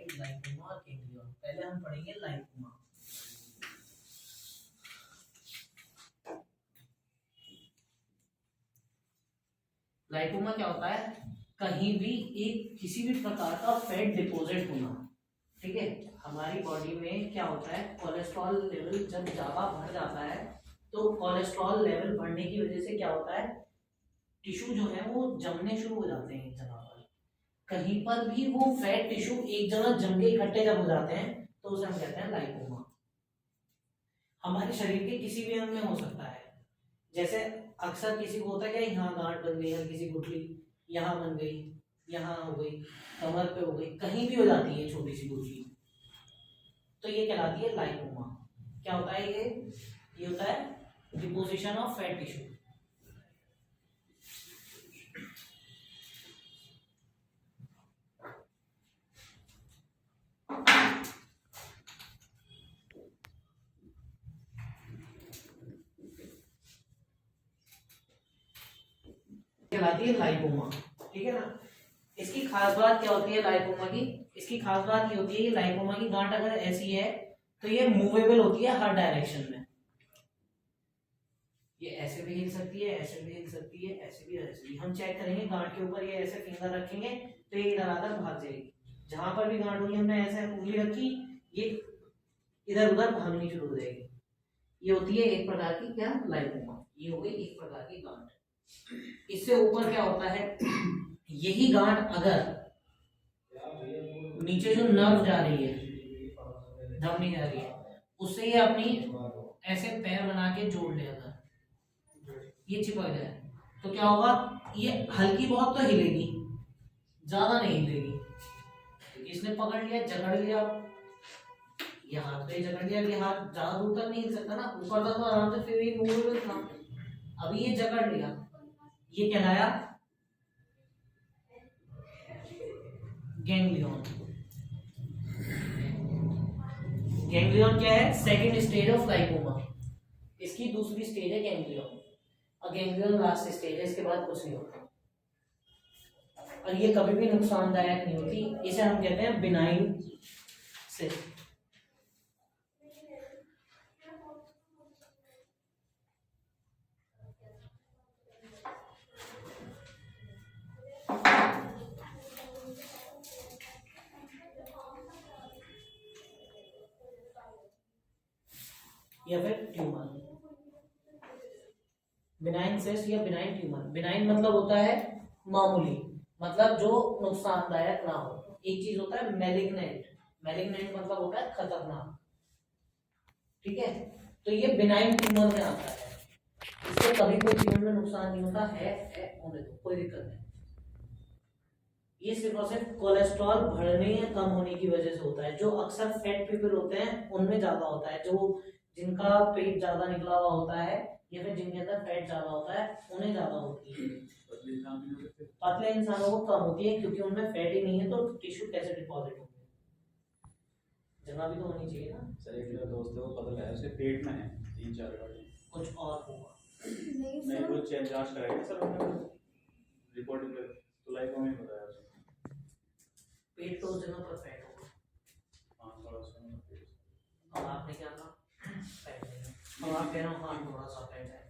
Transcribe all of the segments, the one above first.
Fibroid, lipoma और ganglion. पहले हम पढ़ेंगे लाइपोमा। लाइपोमा क्या होता है? कहीं भी एक किसी भी प्रकार का फैट डिपॉजिट होना। ठीक है, हमारी बॉडी में क्या होता है, कोलेस्ट्रॉल लेवल जब ज्यादा बढ़ जाता है तो कोलेस्ट्रॉल लेवल बढ़ने की वजह से क्या होता है, टिश्यू जो है वो जमने शुरू हो जाते हैं एक जगह पर। कहीं पर भी वो फैट टिश्यू एक जगह जम के इकट्ठे जब हो जाते हैं तो उसे हम कहते हैं लाइपोमा। हमारे शरीर के किसी भी अंग में हो सकता है। जैसे अक्सर किसी को होता है कि यहाँ गांठ बन गई, हल्की सी गुठली यहाँ बन गई, यहाँ हो गई, कमर पे हो गई, कहीं भी हो जाती है छोटी सी गुठली, तो ये कहलाती है लाइपोमा। क्या होता है ये होता है डिपोजिशन ऑफ फैट टिश्यू। कहलाती है लाइपोमा। ठीक है ना। इसकी खास बात क्या होती है लाइपोमा की? इसकी खास बात ये होती है कि लाइपोमा की गांठ अगर ऐसी है तो ये मूवेबल होती है हर डायरेक्शन में। ये ऐसे भी हिल सकती है, ऐसे भी हिल सकती है, ऐसे भी, ऐसे भी। हम चेक करेंगे गांठ के ऊपर, ये ऐसे फिंगर रखेंगे तो ये इधर आकर भाग जाएगी। जहां पर भी गांठ होगी हमने ऐसे उंगली रखी, ये इधर उधर भागनी शुरू हो जाएगी। ये होती है एक प्रकार की क्या, लाइपोमा। ये हो गई एक प्रकार की गांठ। इससे ऊपर क्या होता है, यही गांठ अगर नीचे जो नर्व जा रही है, धमनी जा रही है, उससे ये अपनी ऐसे पैर बना के जोड़ ले, अगर ये चिपक जाए तो क्या होगा, ये हल्की बहुत तो हिलेगी, ज्यादा नहीं हिलेगी। इसने पकड़ लिया, जकड़ लिया, ये हाथ पे जकड़ लिया, ये हाथ ज्यादा दूर तक नहीं हिल सकता ना, ऊपर तक तो आराम से फिर ये मूवेबल था। अभी ये जकड़ लिया, ये कहलाया गैंग्लियन। गैंग्लियन क्या है? Second stage of lipoma. इसकी दूसरी स्टेज है गैंग्लियन, और गैंग्लियन लास्ट स्टेज है, इसके बाद कुछ नहीं होता। और ये कभी भी नुकसानदायक नहीं होती। इसे हम कहते हैं बिनाइन सिस्ट। या फिर ट्यूमर, बिनाइन सिस्ट या बिनाइन ट्यूमर। बिनाइन मतलब होता है मामूली, मतलब जो नुकसानदायक ना हो। एक चीज होता है मैलिग्नेंट, मैलिग्नेंट मतलब होता है खतरनाक। ठीक है, तो ये बिनाइन ट्यूमर में आता है। इससे कभी कोई जीवन में नुकसान नहीं होता है होने दो, कोई दिक्कत नहीं। ये सिर्फ और सिर्फ कोलेस्ट्रॉल बढ़ने या कम होने की वजह से होता है। जो अक्सर फैट पीपल होते हैं उनमें ज्यादा होता है, जो जिनका पेट ज्यादा निकला हुआ होता है या फिर जिनके अंदर फैट ज्यादा होता है उन्हें ज्यादा होती है। पतले इंसानों को कम होती है, क्योंकि उनमें फैट ही नहीं है तो टिश्यू कैसे डिपॉजिट होंगे, जगह भी तो होनी चाहिए ना। सर एक मेरा दोस्त है वो पतला है, उसके पेट में है 3-4 गांठ। कुछ और होगा नहीं वो जांच कराई सर हमने, रिपोर्ट में तो लाइपोमा ही बताया उसने। पेट तो उस जगह पर फैट होगा। हाँ थोड़ा सा पेट। अब आपने क्या कहा, फैट नहीं है। अब आप कह रहे हो हाँ थोड़ा सा फैट है,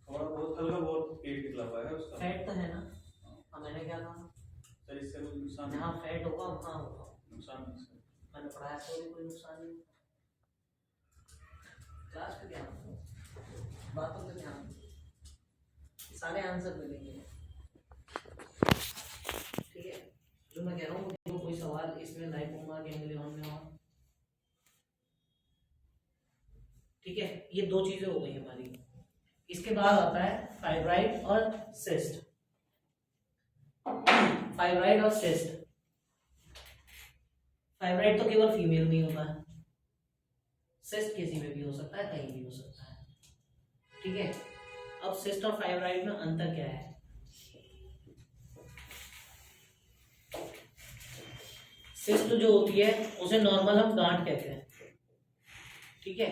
थोड़ा बहुत हल्का बहुत पेट निकला हुआ है उसका। फैट तो है ना। अब मैंने क्या कहा, सर इससे कोई नुकसान जहाँ फैट होगा वहाँ होगा नुकसान नहीं सर। मैंने पढ़ाया कोई नुकसान नहीं। क्लास पे ध्यान दो, बातों पे ध्यान दो, सारे आंसर मिलेंगे। ठीक है, जो मैं कह रहा हूँ तो कोई सवाल इसमें लाइपोमा गैंग्लियन में हो। ठीक है, ये दो चीजें हो गई हमारी। इसके बाद आता है फाइब्राइड और सिस्ट। फाइब्राइड और सिस्ट, फाइब्राइड तो केवल फीमेल में ही होता है, सिस्ट किसी में भी हो सकता है, कहीं भी हो सकता है। ठीक है, अब सिस्ट और फाइब्राइड में अंतर क्या है? सिस्ट जो होती है उसे नॉर्मल हम गांठ कहते हैं। ठीक है,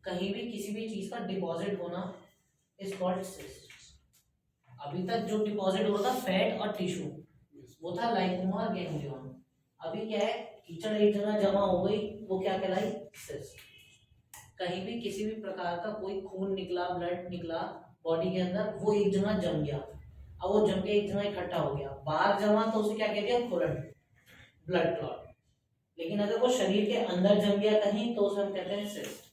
कहीं भी किसी भी चीज का डिपॉजिट होना इज कॉल्ड सिस्ट। अभी तक जो डिपॉजिट होता था फैट और टिश्यू वो था लाइपोमा और गैंग्लियन। अभी क्या है, कीचड़ एक जगह जमा हो गई, वो क्या कहलाई, सिस्ट। कहीं भी किसी भी प्रकार का कोई खून निकला, ब्लड निकला बॉडी के अंदर, वो एक जगह जम गया, अब वो जम के एक जगह इकट्ठा हो गया, बाहर जमा तो उसे क्या कह दिया, खुरन, ब्लड क्लॉट। लेकिन अगर वो शरीर के अंदर जम गया कहीं, तो उसे हम कहते हैं सिस्ट।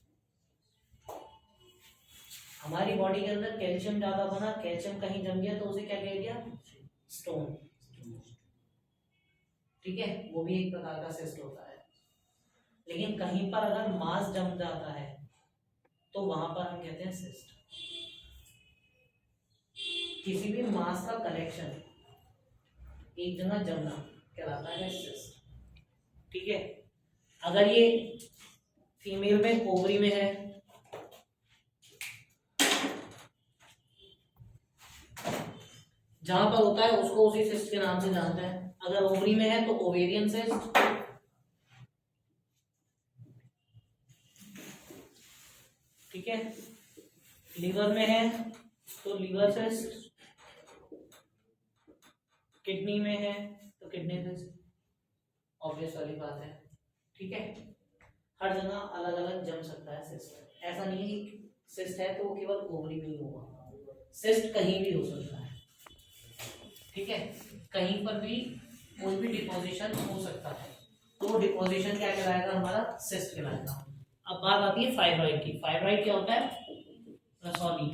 हमारी बॉडी के अंदर कैल्शियम ज्यादा बना, कैल्शियम कहीं जम गया, तो उसे क्या कह दिया, स्टोन। ठीक है, वो भी एक प्रकार का सिस्ट होता है। लेकिन कहीं पर अगर मांस जम जाता है तो वहां पर हम कहते हैं सिस्ट। किसी भी मांस का कलेक्शन एक जगह जमना कहलाता है सिस्ट। ठीक है, अगर ये फीमेल में ओवरी में है, जहां पर होता है उसको उसी सिस्ट के नाम से जानते हैं। अगर ओवरी में है तो ओवेरियन सिस्ट, ठीक है। लीवर में है तो लीवर सिस्ट, किडनी में है तो किडनी सिस्ट, ऑब्वियस वाली बात है। ठीक है, हर जगह अलग अलग जम सकता है सिस्ट। ऐसा नहीं है कि सिस्ट है तो वो केवल ओवरी में ही होगा, सिस्ट कहीं भी हो सकता है। ठीक है, कहीं पर भी कोई भी डिपोजिशन हो सकता है, तो वो डिपोजिशन क्या कहलाएगा, हमारा सिस्ट कहलाएगा। अब बात आती है फाइब्रॉइड की। फाइब्रॉइड क्या होता है, रसौली।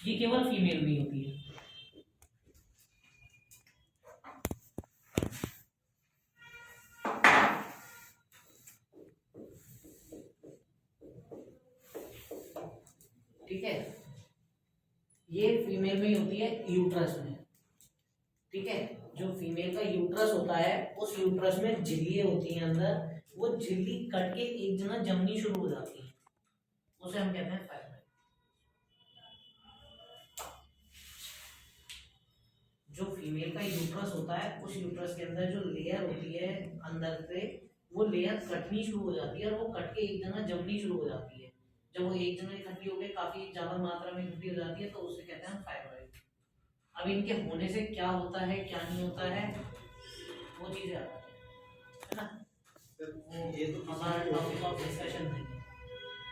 ये केवल फीमेल में होती है। ठीक है, ये फीमेल में ही होती है, यूट्रस में। ठीक है, जो फीमेल का यूट्रस होता है, उस यूट्रस में झिल्लियां होती हैं अंदर, वो झिल्ली कट के एक जगह जमनी शुरू हो जाती है, उसे हम कहते हैं फाइब्रॉइड। जो फीमेल का यूट्रस होता है, उस यूट्रस के अंदर जो लेयर होती है अंदर से, वो लेयर कटनी शुरू हो जाती है और वो कट के एक जगह जमनी शुरू हो जाती है। जब वो एक जगह इकट्ठी होकर काफी ज्यादा मात्रा में इकट्ठी हो जाती है, तो उसे कहते हैं फाइब्रॉइड। अब इनके होने से क्या होता है, क्या नहीं होता है, वो चीजें आती है ना। ये तो हमारा टॉपिक ऑफ डिस्कशन नहीं है।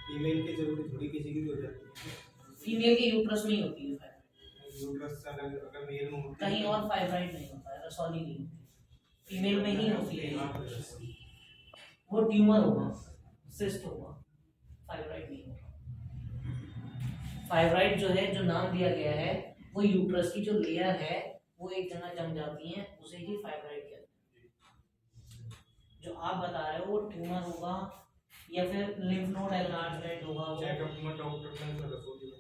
फीमेल की जरूरत थोड़ी किसी की भी हो जाती है। फीमेल के यूट्रस में ही होती है फाइब्रॉइड, यूट्रस अगर मेल में होती है, कहीं और फाइब्रॉइड नहीं होता है, रसौली नहीं होती, फीमेल में ही होती है। वो ट्यूमर होगा, सिस्ट होगा, फाइब्रॉइड नहीं होगा। फाइब्रॉइड जो है, जो नाम दिया गया है, वो यूट्रस की जो लेयर है वो एक जगह जम जाती है, उसे ही फाइब्रॉइड कहते हैं। जो आप बता रहे हो वो ट्यूमर होगा या फिर लिम्फ नोड एनलार्जमेंट होगा, वो चेकअप में डॉक्टर ने रसौली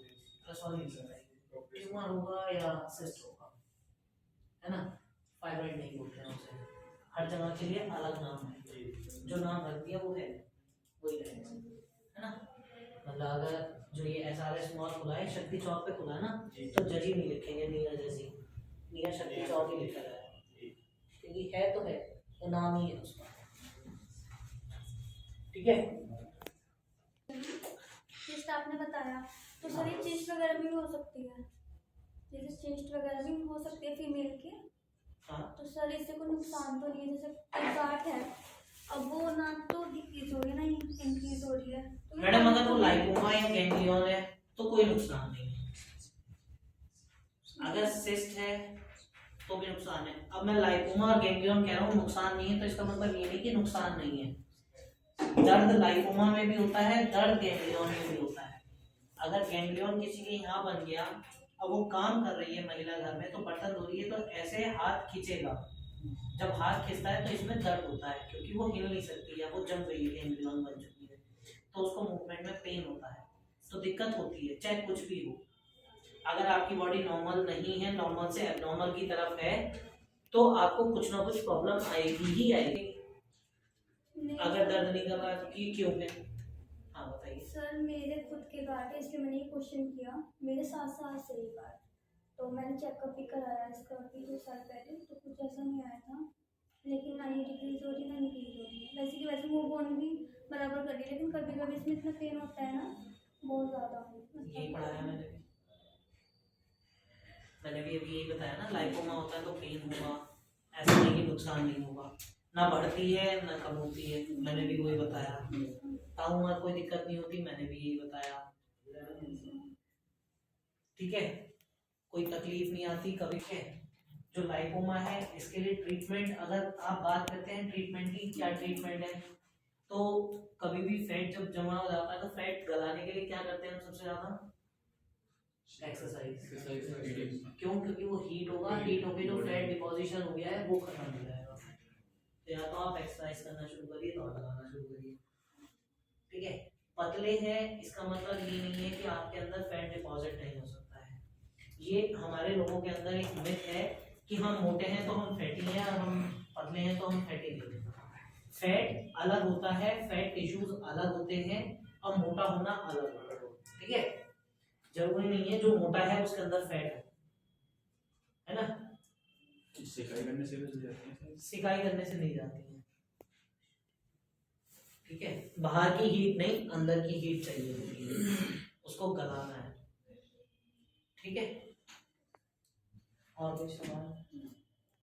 रसौली बताएगी, ट्यूमर होगा या सिस्ट होगा, है ना। फाइब्रॉइड नहीं बोलते हैं उसे, हर जगह के लिए अलग नाम है, जो नाम रख दिया वो है वही रहेगा, है ना। मतलब अगर जो ये SRS मॉल खुला है, शक्ति चौक पे खुला है ना, तो जज ही नहीं लिखेंगे नीरा जैसी, नीरा शक्ति चौक ही लिखा है, क्योंकि है तो है, वो नाम ही है उसका। ठीक है, चेस्ट आपने बताया, तो सर ये चेस्ट वगैरह भी हो सकती है, जैसे चेस्ट वगैरह भी हो सकती है फीमेल की। हाँ, तो सर इससे कोई नुकसान तो नहीं है, जैसे गांठ है, अब वो ना तो डिक्रीज हो रही है ना इंक्रीज हो रही है, तो मैडम अगर वो लाइपोमा या गैंग्लियन है तो कोई नुकसान नहीं है, अगर सिस्ट है तो भी नुकसान है। अब मैं लाइपोमा और गैंग्लियन कह रहा हूँ नुकसान नहीं है, तो इसका मतलब ये नहीं कि नुकसान नहीं है। दर्द लाइपोमा में भी होता है, दर्द गैंग्लियन में भी होता है। अगर गैंग्लियन किसी के यहाँ बन गया, अब वो काम कर रही है महिला घर में, तो बर्तन धो रही है, तो ऐसे हाथ खींचेगा, जब हाथ खींचता है तो इसमें दर्द होता है, क्योंकि वो हिल नहीं सकती है, वो जम गई है, गैंग्लियन बन चुकी है, तो उसको मूवमेंट में पेन होता है, तो दिक्कत होती है, चाहे कुछ भी हो। अगर आपकी बॉडी नॉर्मल नहीं है, नॉर्मल से एबनॉर्मल की तरफ है, तो आपको कुछ ना कुछ प्रॉब्लम आएगी ही आएगी। अगर दर्द नहीं कर रहा है तो क्यों है? हाँ बताइए। सर मेरे खुद के गांठ है, इसलिए मैंने ये क्वेश्चन किया, मेरे 7 साल से ये गांठ, तो मैंने चेकअप भी कराया इसका अभी 2 साल पहले, तो कुछ ऐसा नहीं आया था, लेकिन ना ये डिक्रीज हो रही है ना इंक्रीज हो रही है। वैसे की वैसे मूव ऑन भी बराबर कर रही है, लेकिन कभी कभी इसमें इतना पेन होता है ना, बहुत ज़्यादा। यही पढ़ाया मैंने भी अभी यही बताया ना, लाइपोमा होता है तो पेन होगा, ऐसा नहीं नुकसान नहीं होगा, ना बढ़ती है ना कम होती है, मैंने भी वही बताया। ताउम्र कोई दिक्कत नहीं होती, मैंने भी यही बताया। ठीक है, कोई तकलीफ नहीं आती कभी के। जो लाइपोमा है इसके लिए ट्रीटमेंट, अगर आप बात करते हैं ट्रीटमेंट की, क्या ट्रीटमेंट है, तो कभी भी फैट जब जमा हो जाता है तो फैट गलाने के लिए क्या करते हैं हम सबसे ज्यादा? एक्सरसाइज। क्यों? क्योंकि वो हीट होगा, हीट होके जो फैट डिपोजिशन हो गया है वो खत्म हो जाएगा। तो या तो आप एक्सरसाइज करना शुरू करिए, दौड़ लगाना शुरू करिए। ठीक है, पतले हैं इसका मतलब ये नहीं है कि आपके अंदर फैट डिपॉजिट नहीं हो सकता है। ये हमारे लोगों के अंदर एक मिथ है कि हम मोटे हैं तो हम फैटी हैं और हम पतले हैं तो हम फैटी नहीं हैं। फैट अलग होता है, फैट टिश्यूज अलग होते हैं, और मोटा होना अलग होता है। ठीक है, जरूरी नहीं है जो मोटा है उसके अंदर फैट है ना। सिकाई करने से भी हो जाती है। सिकाई करने से नहीं जाती है। ठीक है, बाहर की हीट नहीं, अंदर की हीट चाहिए होती है, उसको गलाना है। ठीक है, और कोई सवाल?